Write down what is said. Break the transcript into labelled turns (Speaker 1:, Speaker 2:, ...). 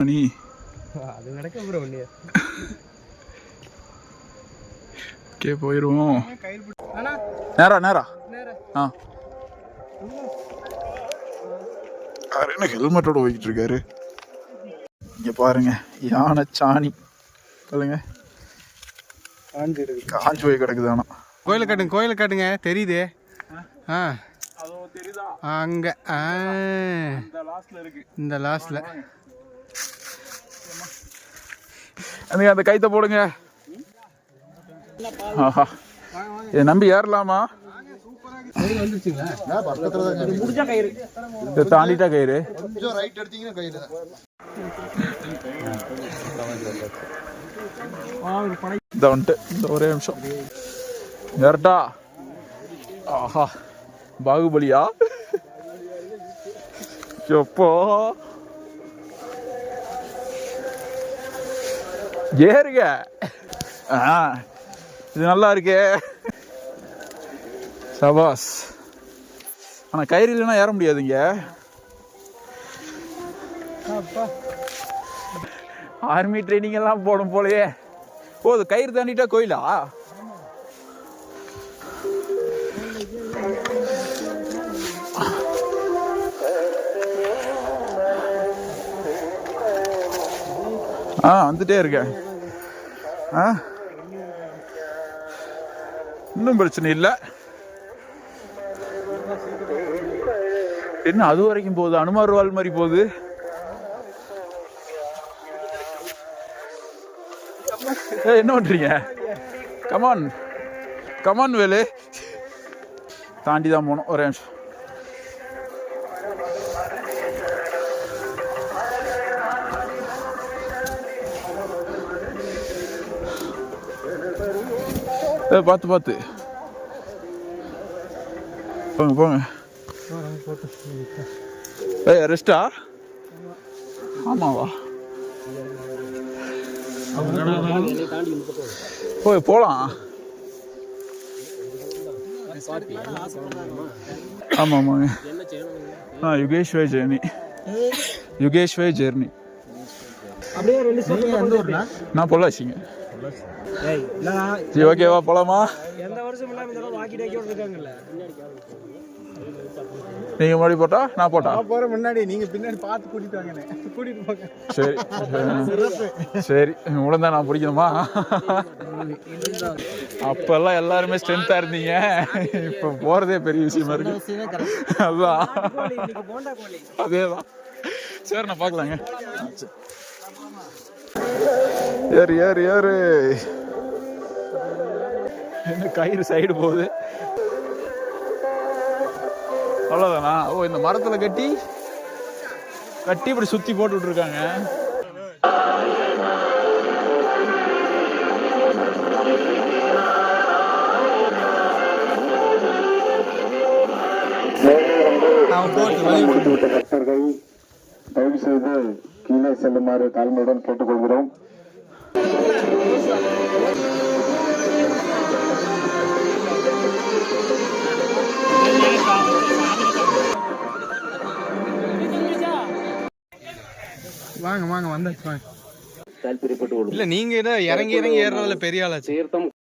Speaker 1: மணி
Speaker 2: அது நடக்க ப்ரோ ஒண்ணே
Speaker 1: ஓகே போயிடுவோம். நேரா நேரா ஆ அவர் என்ன ஹெல்மெட்டோட போய்கிட்டு இருக்காரு. இங்கே பாருங்க யானை சாணி சொல்லுங்க காஞ்சி போய் கிடக்குது. ஆனால்
Speaker 2: கோயிலை காட்டுங்க தெரியுது. ஆ அங்கே இந்த லாஸ்ட்ல
Speaker 1: அந்த கைத்தை போடுங்க. ஆஹா இதை நம்பி ஏறலாமா? தாண்டிட்டா கயிறு இந்த வந்துட்டு இந்த ஒரே நிமிஷம் ஏறட்டா. ஆஹா பாகுபலியா எப்போ ஏறுங்க. இது நல்லா இருக்கே சபாஸ். ஆனால் கயிறு இல்லைன்னா ஏற முடியாதுங்க. ஆர்மி ட்ரைனிங் எல்லாம் போடும் போலயே. ஓ அது கயிறு தாண்டிட்டா கோயிலா? வந்துட்டே இருக்கேன். இன்னும் பிரச்சனை இல்லை. என்ன அது வரைக்கும் போகுது? அனுமார் வால் மாதிரி போகுது. என்ன பண்றீங்க? Come on come on Velu. தாண்டி தான் போனோம். ஒரே நிமிஷம். பார்த்து பார்த்து போங்க போங்க. ரெஸ்டா? ஆமாவா? போய் போலாம். ஆமா ஆமாங்க. யுகேஷ்வே ஜெர்னி. யுகேஷ்வே ஜெர்னி. நான் பொள்ளாச்சிங்க. சரி ஓகேவா போலாமா? நீங்க முன்னாடி போட்டா நான் போட்டா போறேன் முன்னாடி. நீங்க பின்னாடி பார்த்து கூட்டிட்டு வாங்க. கூட்டிட்டு போங்க. சரி சரி உடனே நான் பிடிக்கணுமா? அப்பெல்லாம் எல்லாருமே ஸ்ட்ரென்த்தா இருந்தீங்க. இப்ப போறதே பெரிய விஷயமா இருக்கு. அதுதான் அதேதான். சரி நான் பாக்கலாங்க. ஏறு ஏறு ஏறு. என்ன கயிறு சைடு போகுது. அவ்வளோதானா? ஓ இந்த மரத்தில் கட்டி இப்படி சுற்றி போட்டு விட்டுருக்காங்க. தயவு செய்து கீழே செல்லுமாறு தாழ்மையுடன் கேட்டுக்கொள்கிறோம்.
Speaker 2: வாங்க வாங்க வந்தாச்சு வாங்க. இல்ல நீங்க இறங்கி ஏறதுல பெரிய ஆளாச்சு.